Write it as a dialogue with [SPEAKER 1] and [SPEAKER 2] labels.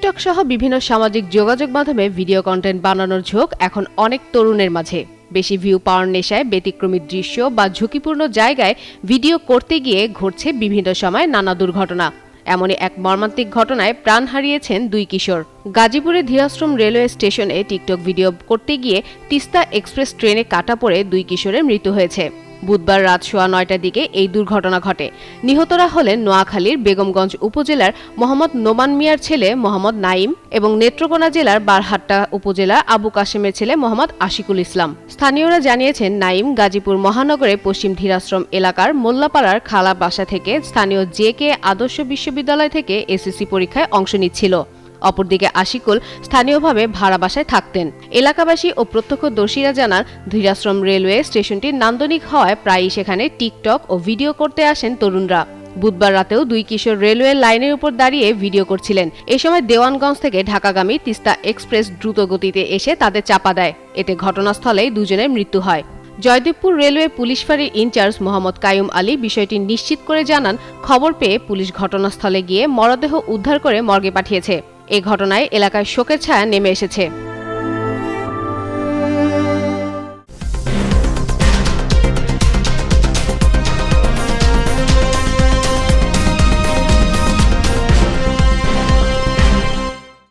[SPEAKER 1] TikTok সহ বিভিন্ন সামাজিক যোগাযোগ মাধ্যমে ভিডিও কন্টেন্ট বানানোর ঝোঁক এখন অনেক তরুণের মাঝে। বেশি ভিউ পাওয়ার নেশায় ব্যতিক্রমী দৃশ্য বা ঝুঁকিপূর্ণ জায়গায় ভিডিও করতে গিয়ে ঘটছে বিভিন্ন সময় নানা দুর্ঘটনা। এমনই এক মর্মান্তিক ঘটনায় প্রাণ হারিয়েছেন দুই কিশোর। গাজীপুরে ধীরাশ্রম রেলওয়ে স্টেশনে টিকটক ভিডিও করতে গিয়ে তিস্তা এক্সপ্রেস ট্রেনে কাটা পড়ে দুই কিশোরের মৃত্যু হয়েছে। বুধবার রাত 9:15টার দিকে এই দুর্ঘটনা ঘটে। নিহতরা হলেন নোয়াখালীর বেগমগঞ্জ উপজেলার মোহাম্মদ নোমান মিয়ার ছেলে মোহাম্মদ নাইম এবং নেত্রকোনা জেলার বারহাট্টা উপজেলার আবু কাশেমের ছেলে মোহাম্মদ আশিকুল ইসলাম। স্থানীয়রা জানিয়েছেন, নাইম গাজীপুর মহানগরের পশ্চিম ধীরাশ্রম এলাকার মোল্লাপাড়ার খালা বাসা থেকে স্থানীয় জে.কে আদর্শ বিশ্ববিদ্যালয় থেকে এসএসসি পরীক্ষায় অংশ নিচ্ছিল। অপরদিকে আশিকুল স্থানীয়ভাবে ভাড়া বাসায় থাকতেন। এলাকাবাসী ও প্রত্যক্ষদর্শীরা জানান, ধীরাশ্রম রেলওয়ে স্টেশনটি নান্দনিক হওয়ায় প্রায়ই সেখানে টিকটক ও ভিডিও করতে আসেন তরুণরা। বুধবার রাতেও দুই কিশোর রেলওয়ে লাইনের উপর দাঁড়িয়ে ভিডিও করছিলেন। এ সময় দেওয়ানগঞ্জ থেকে ঢাকাগামী তিস্তা এক্সপ্রেস দ্রুত গতিতে এসে তাদের চাপা দেয়। এতে ঘটনাস্থলেই দুজনের মৃত্যু হয়। জয়দেবপুর রেলওয়ে পুলিশ ফাঁড়ির ইনচার্জ মোহাম্মদ কাইয়ুম আলী বিষয়টি নিশ্চিত করে জানান, খবর পেয়ে পুলিশ ঘটনাস্থলে গিয়ে মরদেহ উদ্ধার করে মর্গে পাঠিয়েছে। এ ঘটনায় এলাকায় শোকের ছায়া নেমে এসেছে।